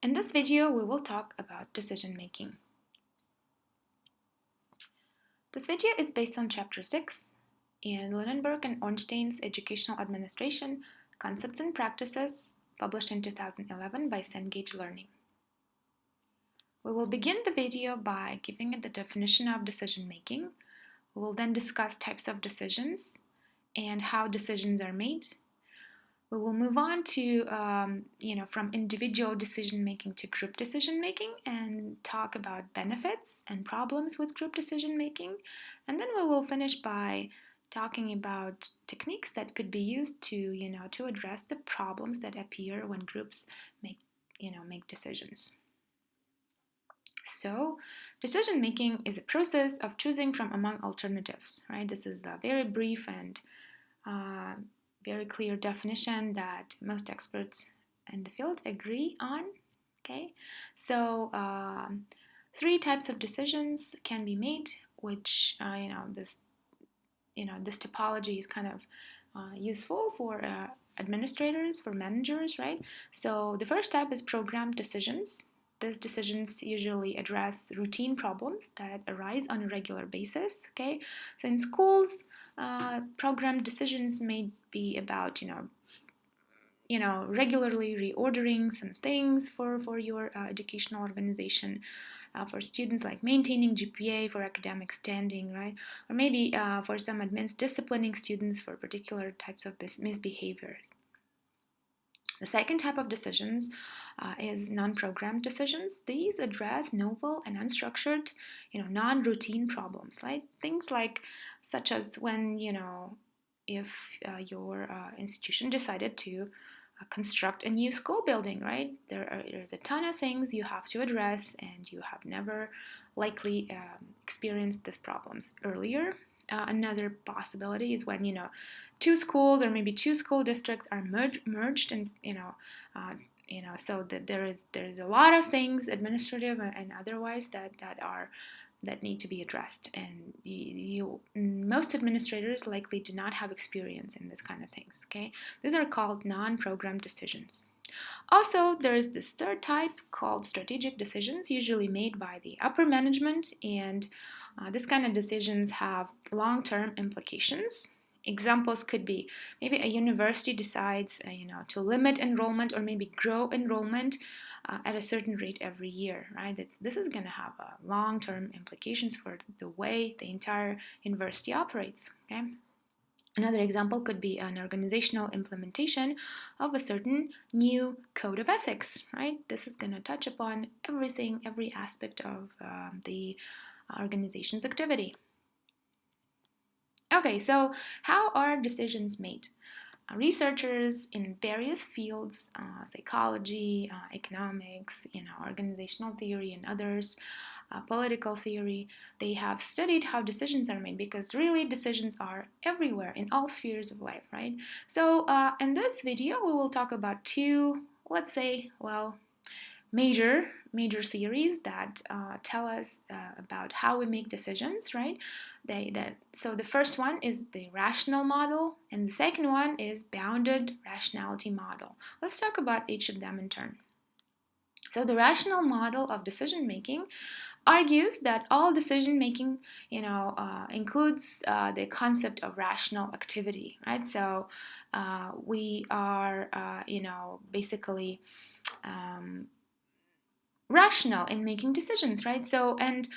In this video, we will talk about decision making. This video is based on Chapter 6 in Linenberg and Ornstein's Educational Administration, Concepts and Practices, published in 2011 by Cengage Learning. We will begin the video by giving it the definition of decision making. We will then discuss types of decisions and how decisions are made. We will move on to, from individual decision-making to group decision-making and talk about benefits and problems with group decision-making. And then we will finish by talking about techniques that could be used to address the problems that appear when groups make decisions. So, decision-making is a process of choosing from among alternatives, right? This is a very brief and very clear definition that most experts in the field agree on. Okay, so three types of decisions can be made, which this topology is kind of useful for administrators, for managers, right? So the first type is programmed decisions. These decisions usually address routine problems that arise on a regular basis. Okay, so in schools, programmed decisions may be about regularly reordering some things for your educational organization. For students, like maintaining GPA for academic standing, right? Or maybe for some admins, disciplining students for particular types of misbehavior. The second type of decisions is non-programmed decisions. These address novel and unstructured, non-routine problems, right? Things such as when, if your institution decided to construct a new school building, right? There's a ton of things you have to address, and you have never likely experienced these problems earlier. Another possibility is when two schools or maybe two school districts are merged, and so that there's a lot of things, administrative and otherwise, that need to be addressed, and most administrators likely do not have experience in this kind of things. Okay, these are called non-programmed decisions. Also, there is this third type called strategic decisions, usually made by the upper management, and this kind of decisions have long-term implications. Examples could be maybe a university decides to limit enrollment or maybe grow enrollment at a certain rate every year, right? This is going to have long-term implications for the way the entire university operates. Okay. Another example could be an organizational implementation of a certain new code of ethics, right? This is going to touch upon everything, every aspect of the organization's activity. Okay, so how are decisions made? Researchers in various fields, psychology, economics, organizational theory, and others, political theory, they have studied how decisions are made, because really decisions are everywhere in all spheres of life, right? So in this video, we will talk about two, let's say, major theories that tell us about how we make decisions, right? So the first one is the rational model, and the second one is bounded rationality model. Let's talk about each of them in turn. So the rational model of decision making argues that all decision making, includes the concept of rational activity, right? So we are, basically rational in making decisions, right? So, and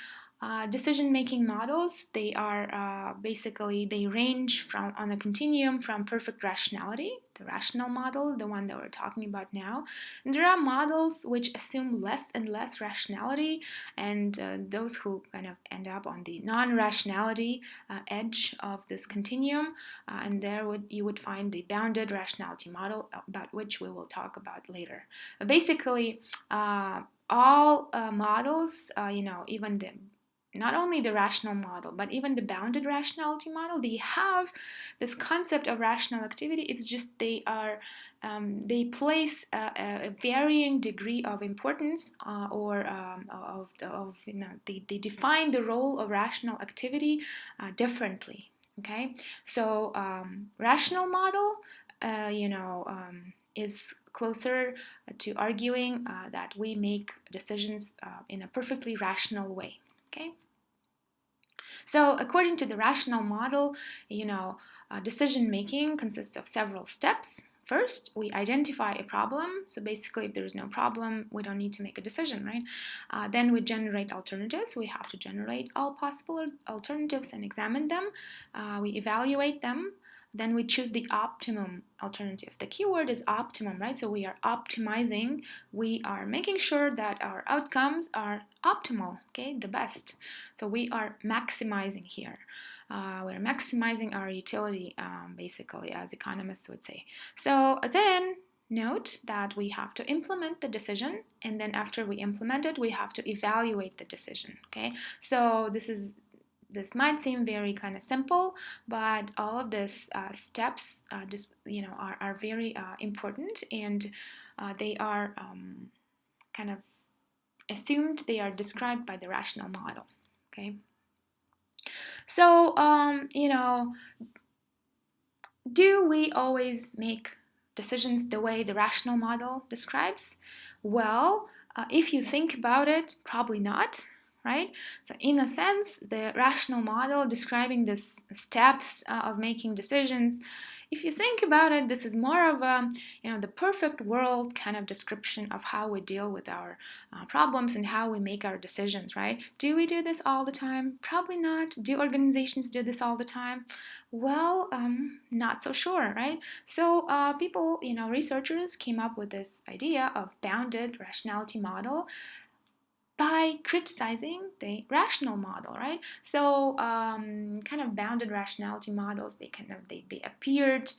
decision-making models, they are basically, they range from on a continuum from perfect rationality, the rational model, the one that we're talking about now, and there are models which assume less and less rationality, and those who kind of end up on the non-rationality edge of this continuum, and you would find the bounded rationality model, about which we will talk about later. Basically, all models, even not only the rational model, but even the bounded rationality model, they have this concept of rational activity. It's just they they place a varying degree of importance, they define the role of rational activity differently. Okay, so rational model, is closer to arguing that we make decisions in a perfectly rational way. Okay. So according to the rational model, decision making consists of several steps. First, we identify a problem. So basically, if there is no problem, we don't need to make a decision, right? Then we generate alternatives. We have to generate all possible alternatives and examine them. We evaluate them. Then we choose the optimum alternative. The keyword is optimum, right? So we are optimizing. We are making sure that our outcomes are optimal, okay, the best. So we are maximizing here. We're maximizing our utility, basically, as economists would say. So then note that we have to implement the decision, and then after we implement it, we have to evaluate the decision. Okay, so this might seem very kind of simple, but all of these steps are very important, and they are kind of assumed, they are described by the rational model. Okay, so do we always make decisions the way the rational model describes? Well, if you think about it, probably not, right? So in a sense, the rational model describing the steps of making decisions, if you think about it, this is more of a, the perfect world kind of description of how we deal with our problems and how we make our decisions, right? Do we do this all the time? Probably not. Do organizations do this all the time? Well, not so sure, right? So people, researchers came up with this idea of bounded rationality model by criticizing the rational model, right? So kind of bounded rationality models, they appeared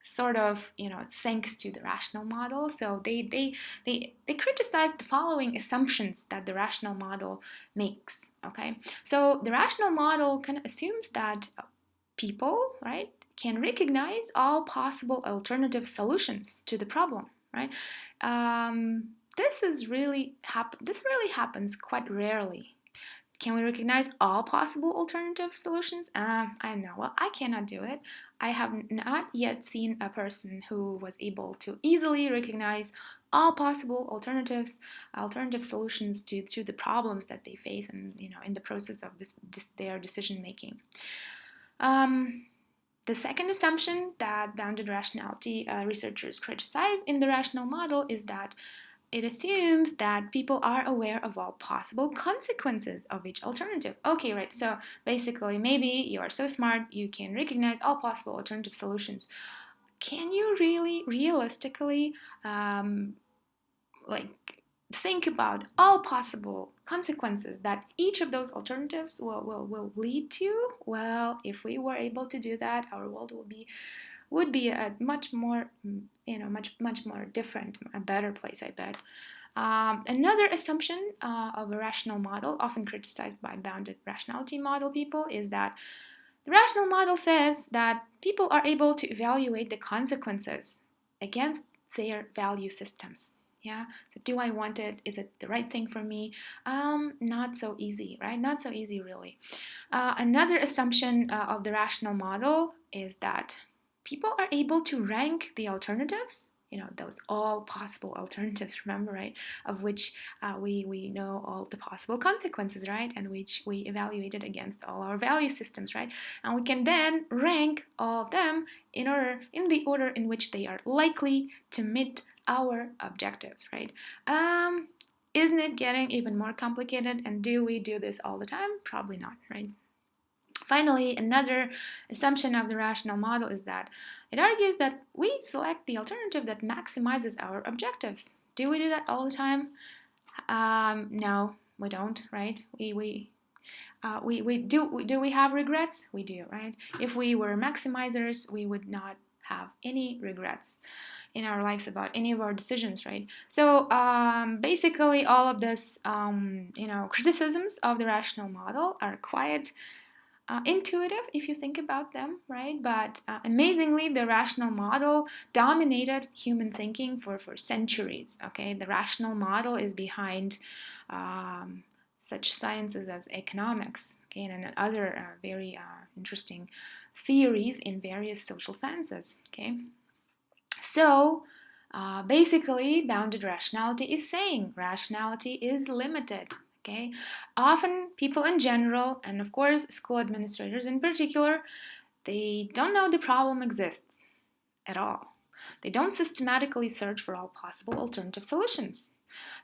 sort of, thanks to the rational model. So they criticized the following assumptions that the rational model makes. Okay, so the rational model kind of assumes that people, right, can recognize all possible alternative solutions to the problem, right? This really happens quite rarely. Can we recognize all possible alternative solutions? I don't know. Well, I cannot do it. I have not yet seen a person who was able to easily recognize all possible alternative solutions to the problems that they face, and in the process of their decision making. The second assumption that bounded rationality researchers criticize in the rational model is that it assumes that people are aware of all possible consequences of each alternative. Okay, right. So basically, maybe you are so smart you can recognize all possible alternative solutions. Can you really, realistically, think about all possible consequences that each of those alternatives will lead to? Well, if we were able to do that, our world would be a much more, much more different, a better place, I bet. Another assumption of a rational model, often criticized by bounded rationality model people, is that the rational model says that people are able to evaluate the consequences against their value systems. Yeah, so do I want it? Is it the right thing for me? Not so easy, right? Not so easy, really. Another assumption of the rational model is that people are able to rank the alternatives, those all possible alternatives, remember, right? Of which we know all the possible consequences, right? And which we evaluated against all our value systems, right? And we can then rank all of them in the order in which they are likely to meet our objectives, right? Isn't it getting even more complicated? And do we do this all the time? Probably not, right? Finally, another assumption of the rational model is that it argues that we select the alternative that maximizes our objectives. Do we do that all the time? No, we don't, right? We do we have regrets? We do, right? If we were maximizers, we would not have any regrets in our lives about any of our decisions, right? So basically, all of this, criticisms of the rational model are quite intuitive if you think about them, right? But amazingly, the rational model dominated human thinking for centuries. Okay, the rational model is behind such sciences as economics, okay, and other very interesting theories in various social sciences. Okay, So basically, bounded rationality is saying rationality is limited. Okay, often people in general, and of course school administrators in particular, they don't know the problem exists at all. They don't systematically search for all possible alternative solutions.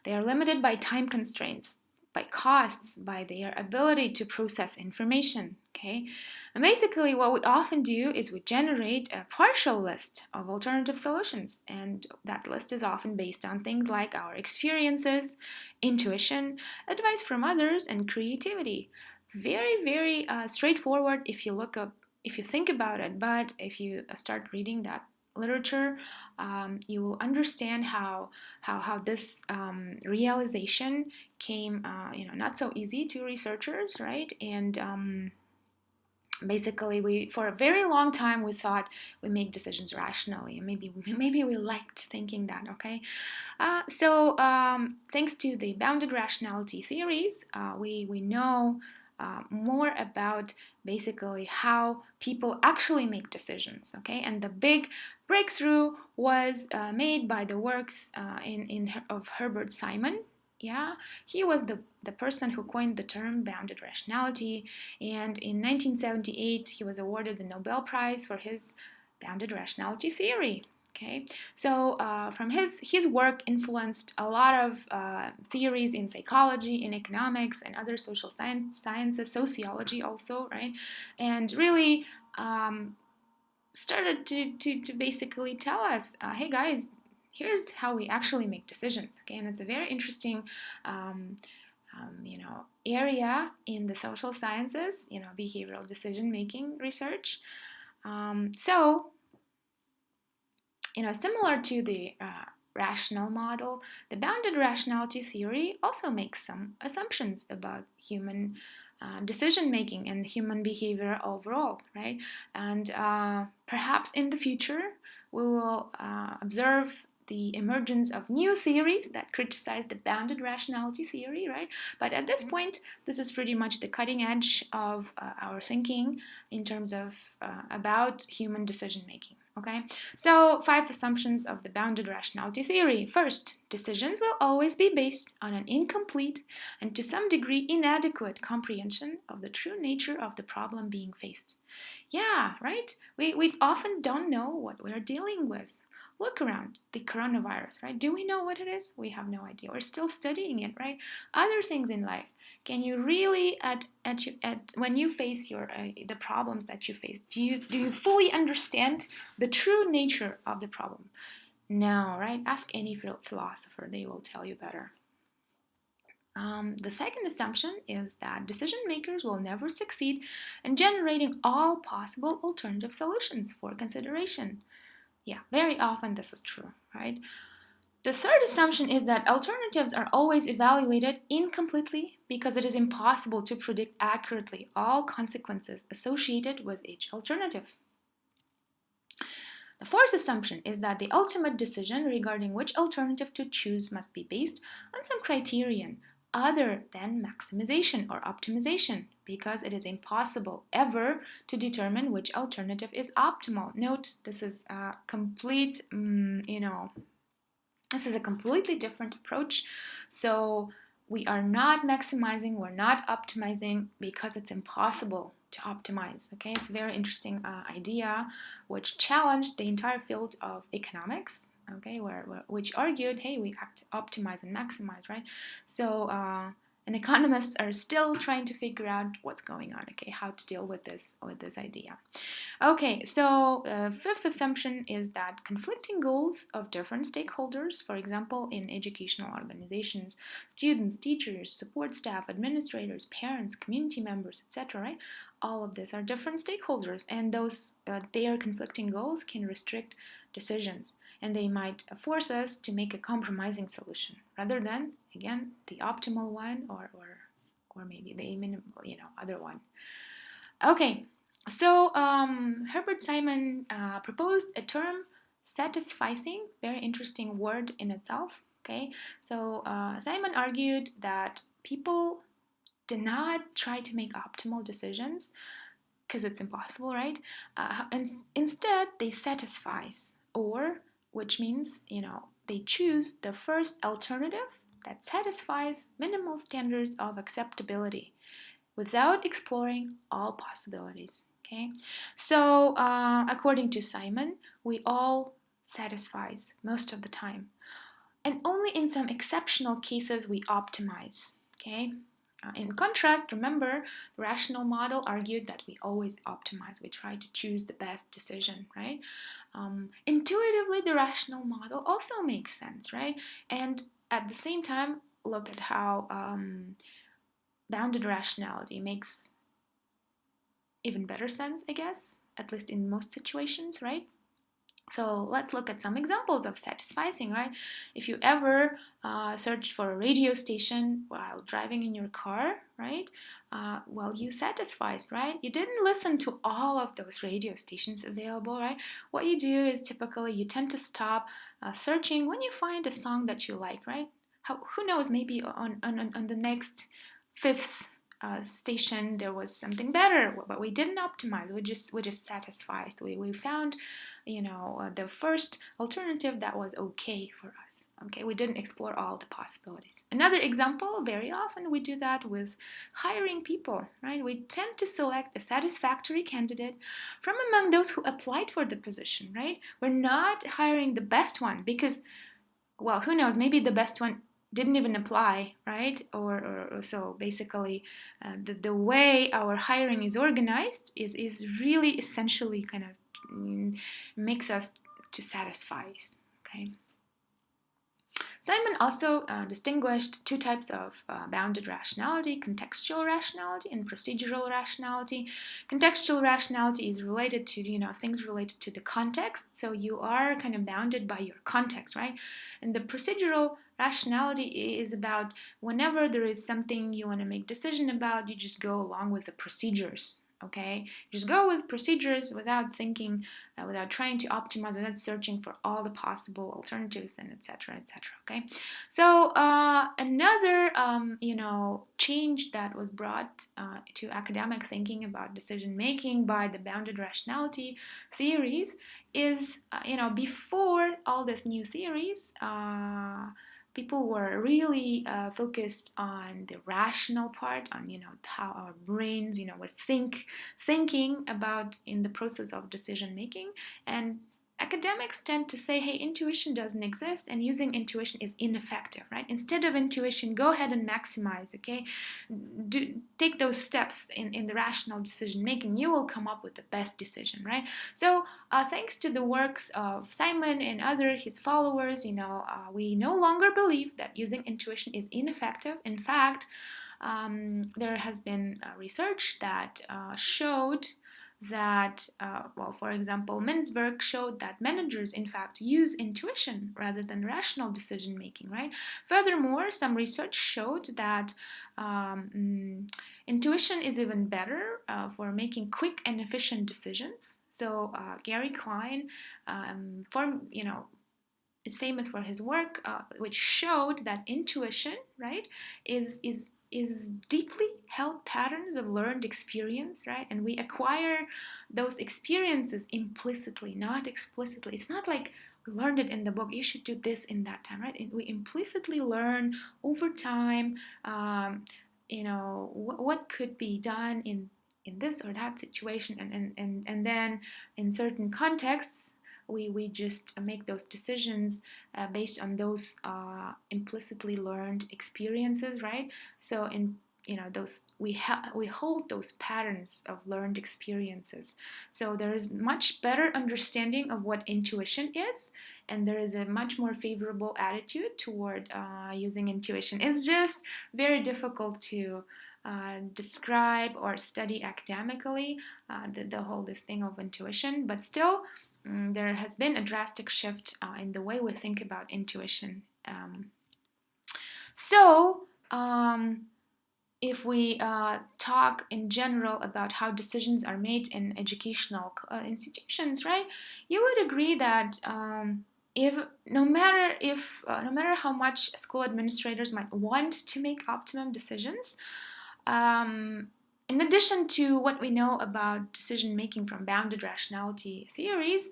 They are limited by time constraints, by costs, by their ability to process information. Okay? And basically, what we often do is we generate a partial list of alternative solutions, and that list is often based on things like our experiences, intuition, advice from others, and creativity. Very, very straightforward if you think about it, but if you start reading that literature, you will understand how this realization came, not so easy to researchers, right? And basically, we for a very long time we thought we make decisions rationally, and maybe we liked thinking that. Okay, thanks to the bounded rationality theories, we know more about basically how people actually make decisions. Okay, and the big breakthrough was made by the works of Herbert Simon. Yeah, he was the person who coined the term bounded rationality, and in 1978 he was awarded the Nobel Prize for his bounded rationality theory. Okay, so from his work influenced a lot of theories in psychology, in economics, and other social sciences, sociology also, right? And really started to basically tell us, hey guys, here's how we actually make decisions. Okay, and it's a very interesting area in the social sciences, behavioral decision making research. Similar to the rational model, the bounded rationality theory also makes some assumptions about human decision making and human behavior overall, right? And perhaps in the future, we will observe the emergence of new theories that criticize the bounded rationality theory, right? But at this point, this is pretty much the cutting edge of our thinking in terms of about human decision making. Okay, so 5 assumptions of the bounded rationality theory. First, decisions will always be based on an incomplete and to some degree inadequate comprehension of the true nature of the problem being faced. Yeah, right? We often don't know what we're dealing with. Look around the coronavirus, right? Do we know what it is? We have no idea. We're still studying it, right? Other things in life. Can you really, at when you face your the problems that you face, do you fully understand the true nature of the problem? No, right? Ask any philosopher; they will tell you better. The second assumption is that decision makers will never succeed in generating all possible alternative solutions for consideration. Yeah, very often this is true, right? The third assumption is that alternatives are always evaluated incompletely because it is impossible to predict accurately all consequences associated with each alternative. The fourth assumption is that the ultimate decision regarding which alternative to choose must be based on some criterion other than maximization or optimization, because it is impossible ever to determine which alternative is optimal. Note, this is a complete, this is a completely different approach. So we are not maximizing, we're not optimizing because it's impossible to optimize. Okay, it's a very interesting idea which challenged the entire field of economics. Okay, which argued, hey, we have to optimize and maximize, right? So and economists are still trying to figure out what's going on. Okay, how to deal with this idea. Okay, so fifth assumption is that conflicting goals of different stakeholders, for example, in educational organizations, students, teachers, support staff, administrators, parents, community members, etc., right? All of these are different stakeholders, and those their conflicting goals can restrict decisions, and they might force us to make a compromising solution rather than, again, the optimal one or maybe the minimal, other one. Okay. So Herbert Simon proposed a term, satisficing, very interesting word in itself. Okay, so Simon argued that people did not try to make optimal decisions because it's impossible, right? And instead, they satisfice or which means, they choose the first alternative that satisfies minimal standards of acceptability without exploring all possibilities. Okay, so according to Simon, we all satisfies most of the time, and only in some exceptional cases we optimize. Okay. In contrast, remember, the rational model argued that we always optimize. We try to choose the best decision, right? Intuitively, the rational model also makes sense, right? And at the same time, look at how bounded rationality makes even better sense, I guess, at least in most situations, right? So let's look at some examples of satisficing, right? If you ever searched for a radio station while driving in your car, right? Well, you satisfied, right? You didn't listen to all of those radio stations available, right? What you do is typically you tend to stop searching when you find a song that you like, right? Who knows, maybe on the next fifth station there was something better, but we didn't optimize. We just satisfied. We found the first alternative that was okay for us. Okay, we didn't explore all the possibilities. Another example, very often we do that with hiring people, right? We tend to select a satisfactory candidate from among those who applied for the position, right? We're not hiring the best one because, well, who knows, maybe the best one didn't even apply, right? Or so basically, the way our hiring is organized is really essentially kind of makes us to satisfy. Okay. Simon also distinguished two types of bounded rationality: contextual rationality and procedural rationality. Contextual rationality is related to, things related to the context, so you are kind of bounded by your context, right? And the procedural rationality is about whenever there is something you want to make decision about, you just go along with the procedures. Okay, just go with procedures without thinking, without trying to optimize, without searching for all the possible alternatives, and etc., etc. Okay, so another change that was brought to academic thinking about decision making by the bounded rationality theories is before all these new theories. People were really focused on the rational part, on how our brains were thinking about in the process of decision making. And academics tend to say, hey, intuition doesn't exist and using intuition is ineffective, right? Instead of intuition, go ahead and maximize. Okay, take those steps in the rational decision making, you will come up with the best decision, right? So thanks to the works of Simon and his followers, we no longer believe that using intuition is ineffective. In fact, there has been research that showed that, for example, Mintzberg showed that managers, in fact, use intuition rather than rational decision making, right? Furthermore, some research showed that intuition is even better for making quick and efficient decisions. So Gary Klein is famous for his work, which showed that intuition, right, is deeply held patterns of learned experience, right? And we acquire those experiences implicitly, not explicitly. It's not like we learned it in the book, you should do this in that time, right? We implicitly learn over time, what could be done in this or that situation, and then in certain contexts we just make those decisions based on those implicitly learned experiences, right? So in those we hold those patterns of learned experiences. So there is much better understanding of what intuition is, and there is a much more favorable attitude toward using intuition. It's just very difficult to describe or study academically the whole this thing of intuition, but still there has been a drastic shift in the way we think about intuition. So if we talk in general about how decisions are made in educational institutions, right, you would agree that if no matter how much school administrators might want to make optimum decisions, in addition to what we know about decision making from bounded rationality theories,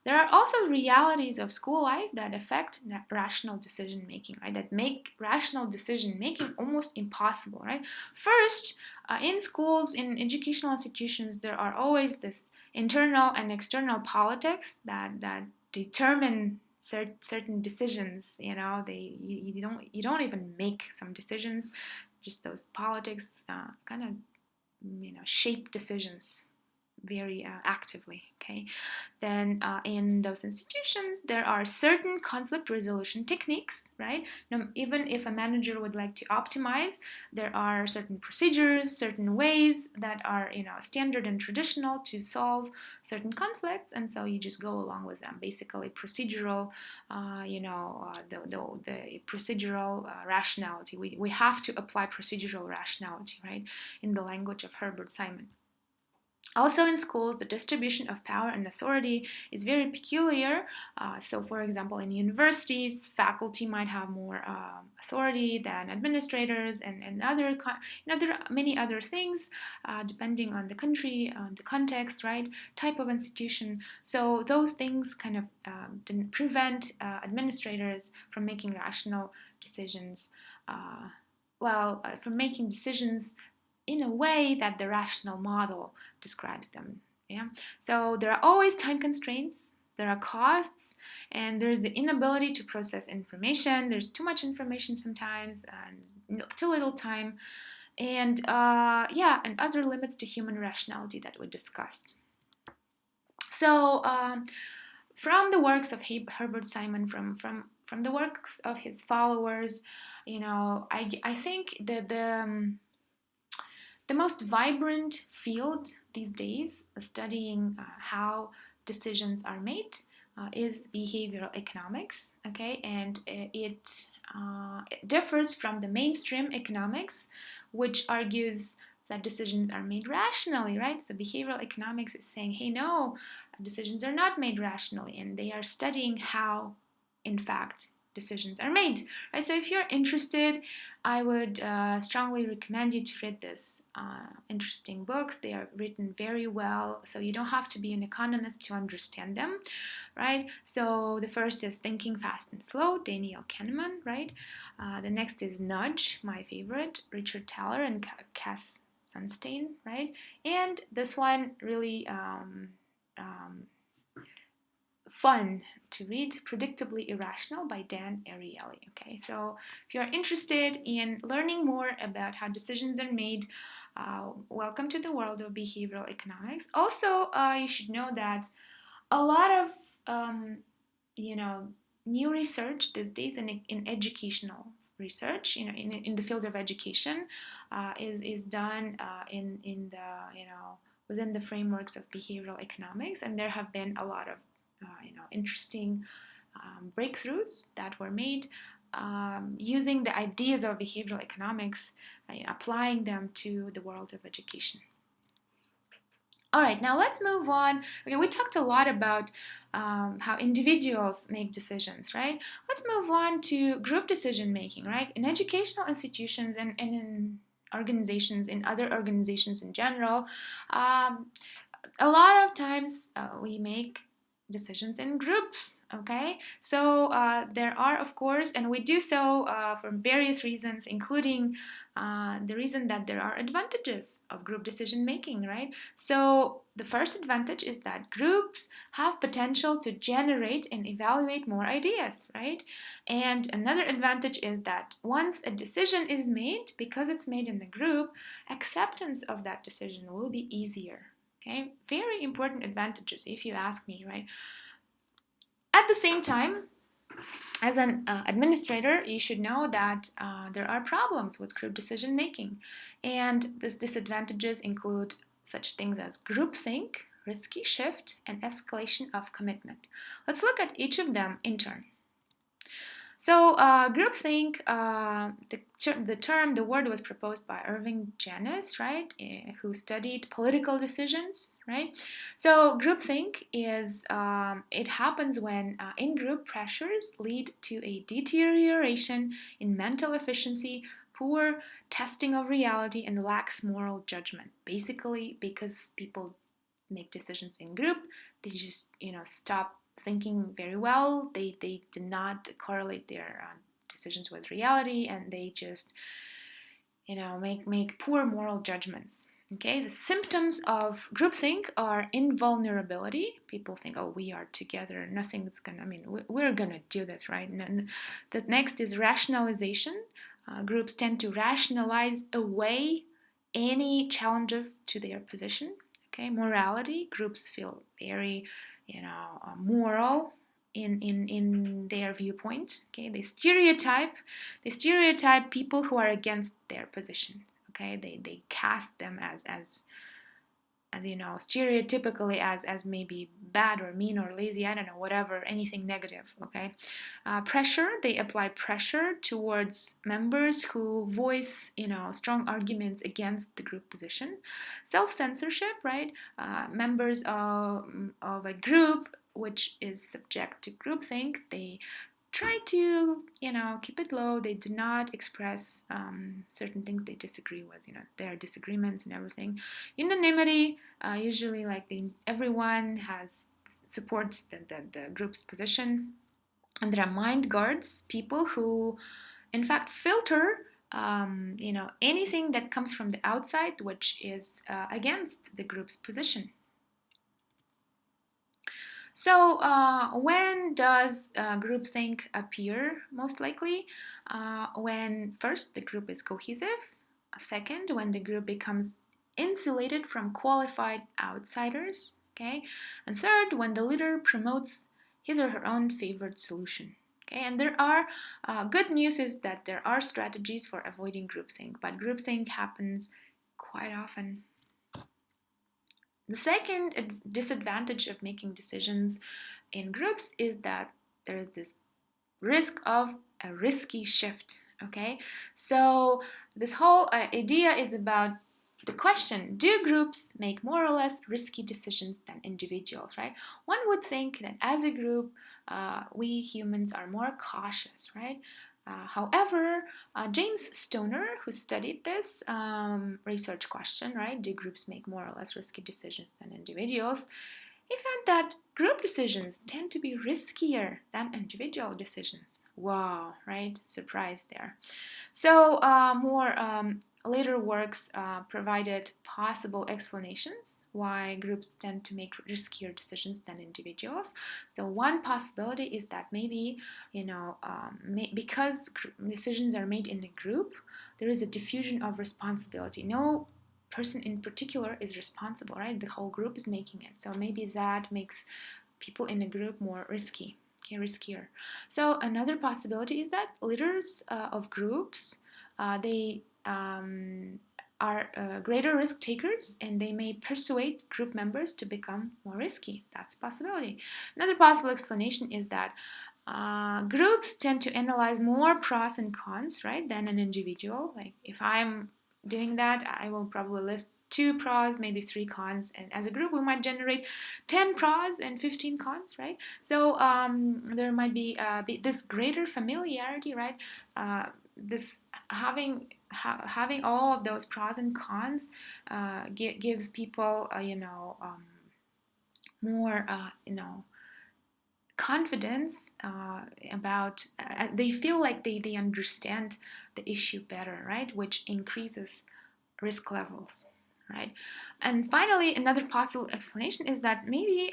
there are also realities of school life that affect rational decision making, right? That make rational decision making almost impossible, right? First, in schools, in educational institutions, there are always this internal and external politics that determine certain decisions. You don't even make some decisions, just those politics kind of shape decisions very actively. Okay, then in those institutions there are certain conflict resolution techniques, right? Now, even if a manager would like to optimize, there are certain procedures, certain ways that are standard and traditional to solve certain conflicts, and so you just go along with them. Basically procedural the procedural rationality. We have to apply procedural rationality, right, in the language of Herbert Simon. Also in schools, the distribution of power and authority is very peculiar. So for example, in universities, faculty might have more authority than administrators, and there are many other things depending on the country, on the context, right, type of institution. So those things kind of didn't prevent administrators from making rational decisions, from making decisions in a way that the rational model describes them. Yeah. So there are always time constraints, there are costs, and there's the inability to process information. There's too much information sometimes and too little time, and and other limits to human rationality that we discussed. So from the works of Herbert Simon, from the works of his followers, I think that the most vibrant field these days studying how decisions are made is behavioral economics. Okay, and it differs from the mainstream economics, which argues that decisions are made rationally, right? So behavioral economics is saying, hey, no, decisions are not made rationally, and they are studying how, in fact, decisions are made, right? So if you're interested, I would strongly recommend you to read this interesting books. They are written very well, so you don't have to be an economist to understand them, right? So the first is Thinking Fast and Slow, Daniel Kahneman, right? The next is Nudge, my favorite, Richard Thaler and Cass Sunstein, right? And this one really fun to read, Predictably Irrational by Dan Ariely. Okay, so if you're interested in learning more about how decisions are made, welcome to the world of behavioral economics. Also, you should know that a lot of new research these days in educational research, in the field of education, is done in the within the frameworks of behavioral economics, and there have been a lot of interesting breakthroughs that were made using the ideas of behavioral economics, applying them to the world of education. All right, now let's move on. Okay, we talked a lot about how individuals make decisions, right? Let's move on to group decision making, right? In educational institutions and in organizations, in other organizations in general, a lot of times we make decisions in groups. Okay, so there are, of course, and we do so for various reasons, including the reason that there are advantages of group decision making, right? So the first advantage is that groups have potential to generate and evaluate more ideas, right? And another advantage is that once a decision is made, because it's made in the group, acceptance of that decision will be easier. Okay, very important advantages if you ask me, right? At the same time, as an administrator, you should know that there are problems with group decision making, and these disadvantages include such things as groupthink, risky shift, and escalation of commitment. Let's look at each of them in turn. So groupthink, the word was proposed by Irving Janis, right, who studied political decisions, right? So groupthink is, it happens when in-group pressures lead to a deterioration in mental efficiency, poor testing of reality, and lax moral judgment. Basically, because people make decisions in group, they just, stop thinking very well. They do not correlate their decisions with reality, and they just make poor moral judgments. Okay, the symptoms of groupthink are invulnerability. People think, oh, we are together, nothing's gonna, we're gonna do this, right? And the next is rationalization. Groups tend to rationalize away any challenges to their position. Okay, morality. Groups feel very, moral in their viewpoint. Okay, they stereotype people who are against their position. Okay, they cast them as stereotypically as maybe bad or mean or lazy, I don't know, whatever, anything negative. Okay, pressure. They apply pressure towards members who voice strong arguments against the group position. Self-censorship, right? Members of a group which is subject to groupthink, they try to keep it low. They do not express certain things they disagree with, their disagreements and everything. Unanimity, usually like everyone has supports the group's position. And there are mind guards, people who in fact filter anything that comes from the outside which is against the group's position. So, when does groupthink appear? Most likely, when first the group is cohesive, second, when the group becomes insulated from qualified outsiders, okay, and third, when the leader promotes his or her own favored solution. Okay, and there are good news is that there are strategies for avoiding groupthink, but groupthink happens quite often. The second disadvantage of making decisions in groups is that there is this risk of a risky shift. Okay, so this whole idea is about the question: do groups make more or less risky decisions than individuals? Right? One would think that as a group, we humans are more cautious, right? However, James Stoner, who studied this research question, right, do groups make more or less risky decisions than individuals? He found that group decisions tend to be riskier than individual decisions. Wow, right? Surprise there. So, more later works provided possible explanations why groups tend to make riskier decisions than individuals. So, one possibility is that maybe, because decisions are made in a group, there is a diffusion of responsibility. No person in particular is responsible, right? The whole group is making it. So maybe that makes people in a group more risky, okay, riskier. So another possibility is that leaders of groups, they are greater risk takers, and they may persuade group members to become more risky. That's a possibility. Another possible explanation is that groups tend to analyze more pros and cons, right, than an individual. Like if I'm doing that, I will probably list 2 pros, maybe 3 cons, and as a group we might generate 10 pros and 15 cons, right? So there might be this greater familiarity, right? This having all of those pros and cons gives people more confidence about they feel like they understand the issue better, right, which increases risk levels, right? And finally, another possible explanation is that maybe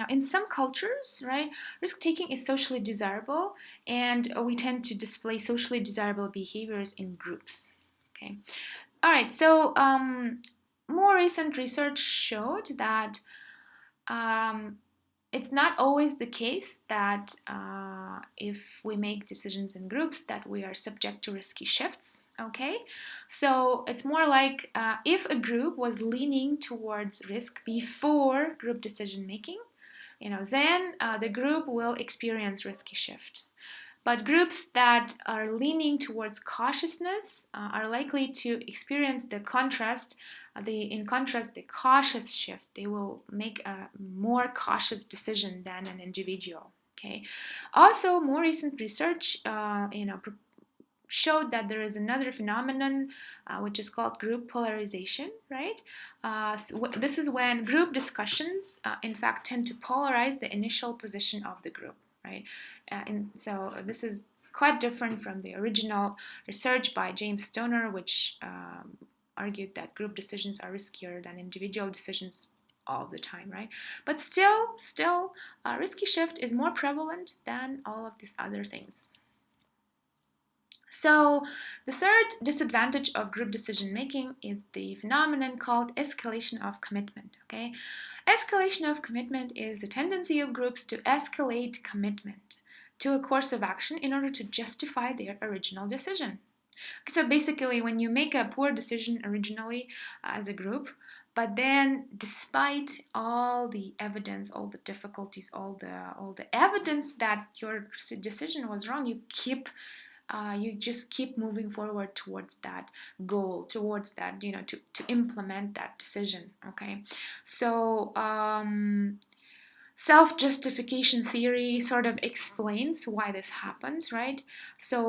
in some cultures, right, risk taking is socially desirable, and we tend to display socially desirable behaviors in groups. Okay, all right. So more recent research showed that it's not always the case that if we make decisions in groups that we are subject to risky shifts. Okay, so it's more like if a group was leaning towards risk before group decision making, then the group will experience risky shift. But groups that are leaning towards cautiousness are likely to experience the contrast. In contrast, the cautious shift. They will make a more cautious decision than an individual. Okay. Also, more recent research, showed that there is another phenomenon which is called group polarization, right? This is when group discussions, in fact, tend to polarize the initial position of the group, right? And so this is quite different from the original research by James Stoner, which argued that group decisions are riskier than individual decisions all the time, right? But still, risky shift is more prevalent than all of these other things. So the third disadvantage of group decision making is the phenomenon called escalation of commitment. Okay, escalation of commitment is the tendency of groups to escalate commitment to a course of action in order to justify their original decision. So basically, when you make a poor decision originally as a group, but then despite all the evidence, all the difficulties, all the evidence that your decision was wrong, you just keep moving forward towards that goal, towards that, to implement that decision. Okay, so self-justification theory sort of explains why this happens, right? So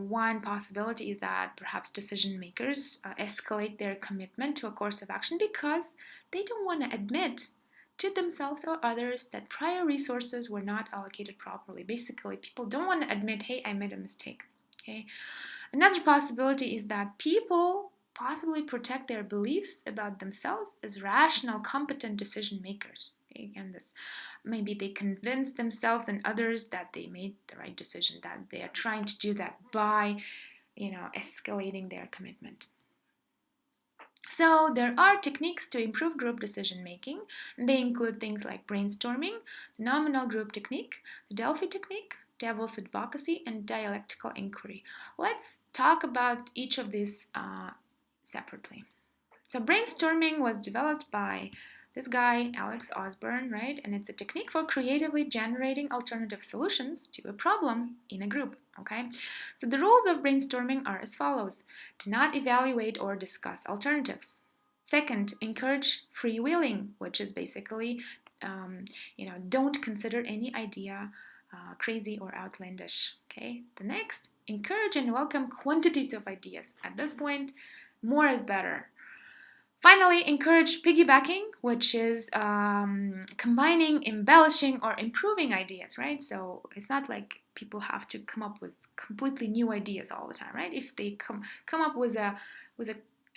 one possibility is that perhaps decision makers escalate their commitment to a course of action because they don't want to admit to themselves or others that prior resources were not allocated properly. Basically, people don't want to admit, hey, I made a mistake. Okay. Another possibility is that people possibly protect their beliefs about themselves as rational, competent decision makers. Okay? Again, this maybe they convince themselves and others that they made the right decision, that they are trying to do that by, escalating their commitment. So there are techniques to improve group decision making. They include things like brainstorming, the nominal group technique, the Delphi technique, devil's advocacy, and dialectical inquiry. Let's talk about each of these separately. So brainstorming was developed by this guy, Alex Osborne, right? And it's a technique for creatively generating alternative solutions to a problem in a group, okay? So the rules of brainstorming are as follows. Do not evaluate or discuss alternatives. Second, encourage freewheeling, which is basically, don't consider any idea crazy or outlandish, okay? The next, encourage and welcome quantities of ideas. At this point, more is better. Finally, encourage piggybacking, which is combining, embellishing, or improving ideas, right? So it's not like people have to come up with completely new ideas all the time, right? If they come up with a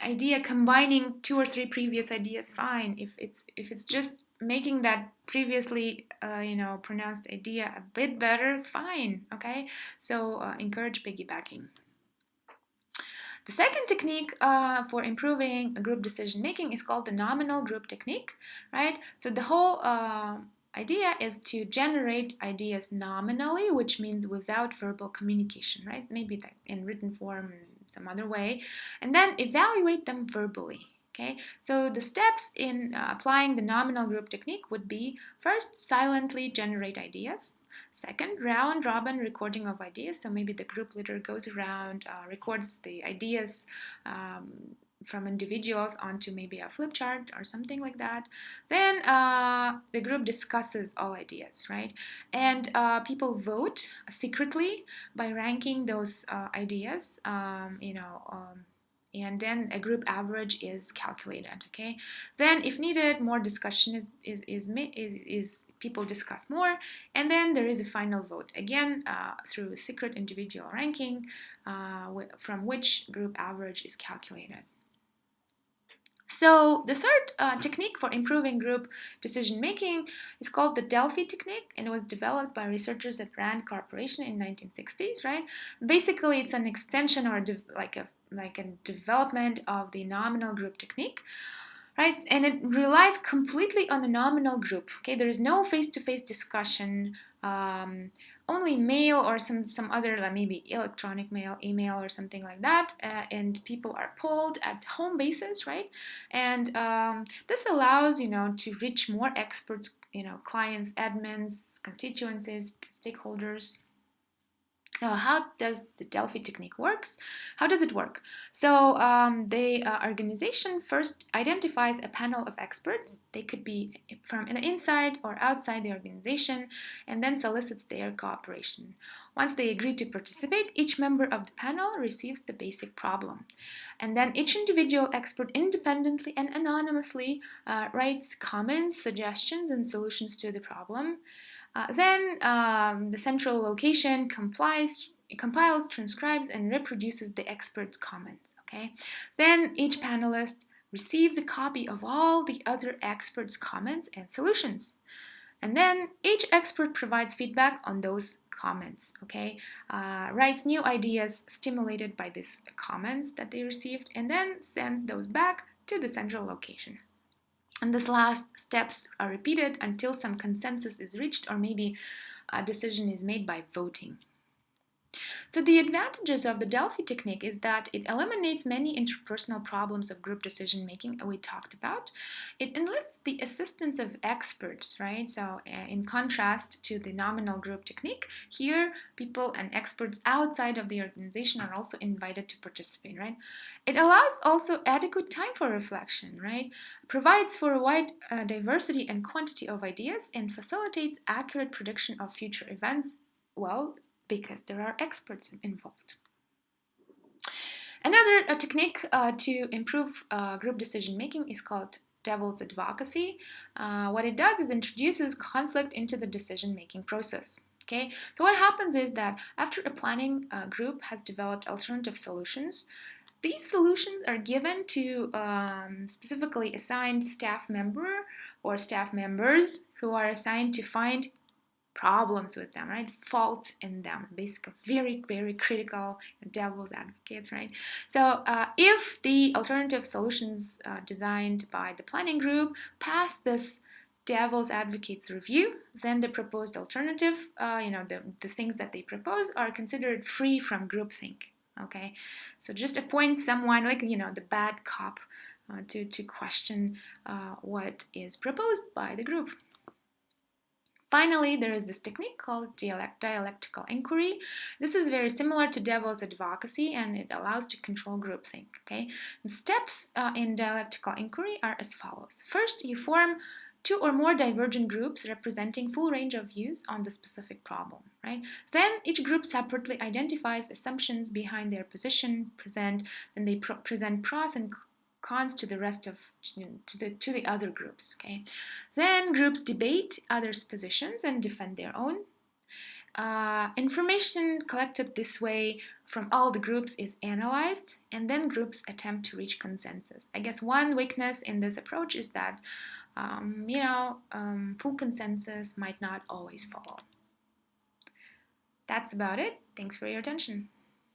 idea combining 2 or 3 previous ideas, fine. If it's just making that previously pronounced idea a bit better, fine. Okay, so encourage piggybacking. The second technique for improving group decision making is called the nominal group technique, right? So the whole idea is to generate ideas nominally, which means without verbal communication, right? Maybe in written form, some other way, and then evaluate them verbally. Okay, so the steps in applying the nominal group technique would be first, silently generate ideas. Second, round robin recording of ideas. So maybe the group leader goes around, records the ideas from individuals onto maybe a flip chart or something like that. Then the group discusses all ideas, right? And people vote secretly by ranking those ideas, and then a group average is calculated. Okay, then if needed, more discussion is people discuss more, and then there is a final vote again through secret individual ranking from which group average is calculated. So the third technique for improving group decision making is called the Delphi technique, and it was developed by researchers at Rand Corporation in 1960s. Right? Basically, it's an extension or like a development of the nominal group technique. Right? And it relies completely on a nominal group. Okay, there is no face-to-face discussion. Only mail or some other, maybe electronic mail, email or something like that, and people are polled at home basis, right? And this allows to reach more experts, clients, admins, constituencies, stakeholders. How does the Delphi technique works? How does it work? So the organization first identifies a panel of experts. They could be from the inside or outside the organization, and then solicits their cooperation. Once they agree to participate, each member of the panel receives the basic problem. And then each individual expert independently and anonymously writes comments, suggestions, and solutions to the problem. Then the central location compiles, transcribes, and reproduces the expert's comments. Okay. Then each panelist receives a copy of all the other experts' comments and solutions. And then each expert provides feedback on those comments. Okay. Writes new ideas stimulated by these comments that they received, and then sends those back to the central location. And these last steps are repeated until some consensus is reached, or maybe a decision is made by voting. So the advantages of the Delphi technique is that it eliminates many interpersonal problems of group decision making we talked about. It enlists the assistance of experts, right? So in contrast to the nominal group technique, here people and experts outside of the organization are also invited to participate, right? It allows also adequate time for reflection, right? Provides for a wide diversity and quantity of ideas, and facilitates accurate prediction of future events, well, because there are experts involved. Another technique to improve group decision making is called devil's advocacy. What it does is introduces conflict into the decision making process. Okay, so what happens is that after a planning group has developed alternative solutions, these solutions are given to specifically assigned staff member or staff members who are assigned to find problems with them, right? Fault in them, basically very, very critical devil's advocates, right? So if the alternative solutions designed by the planning group pass this devil's advocates review, then the proposed alternative, the things that they propose are considered free from groupthink. Okay, so just appoint someone like the bad cop to question what is proposed by the group. Finally, there is this technique called dialectical inquiry. This is very similar to devil's advocacy, and it allows to control groupthink. Okay, the steps in dialectical inquiry are as follows. First, you form two or more divergent groups representing full range of views on the specific problem, right? Then each group separately identifies assumptions behind their position, then they present pros and cons to the rest of to the other groups. Okay, then groups debate others' positions and defend their own. Information collected this way from all the groups is analyzed, and then groups attempt to reach consensus. I guess one weakness in this approach is that full consensus might not always follow. That's about it. Thanks for your attention.